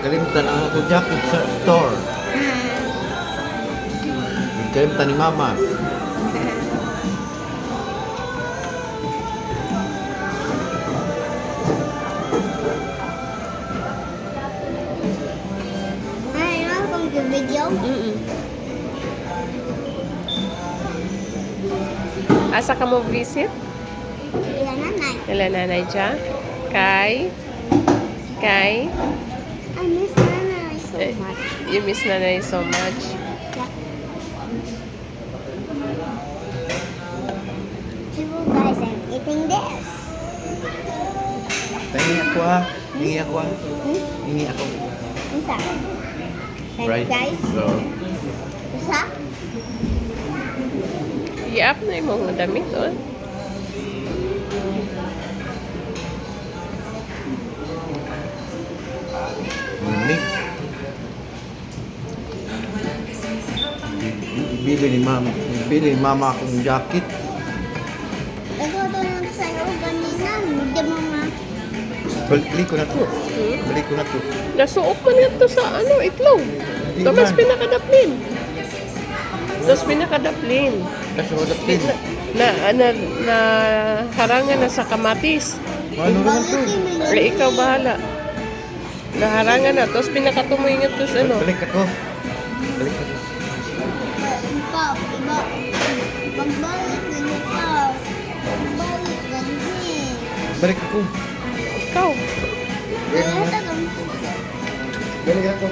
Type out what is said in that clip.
Kalimtan ang ako jacket sa store. Kalimtan ni Mama. Ay, ano kung video? Asa ka mo visit? Ilan nanay? Nila nanay dyan? Kay? I miss nanay so Eh, much. You miss nanay so much. Yeah. Hello guys, I'm eating this. Hingi ako Hingi ako Hingi ako. Isa. Thank Right? guys. So, Isa? I-up na yung mga damit, oh. unique. Bili ni Mama akong jacket. Ito lang sa'yo kanina. Hindi mo ma... Balik ko na to. Balik ko na to. Nasuot man ito sa itlog. Hindi Tapos man. pinakadaplin. Kasi wala pin. Na harangan na sa kamatis. Ano naman to? Eh, ikaw bahala. Naharangan na. Tapos pinakatumoy nga to sa Balik ako. Balik ako. Iba. Pagbalik ganyan ka. Pagbalik ganyan. Balik ako. Ikaw. Kaya tagang Balik ako.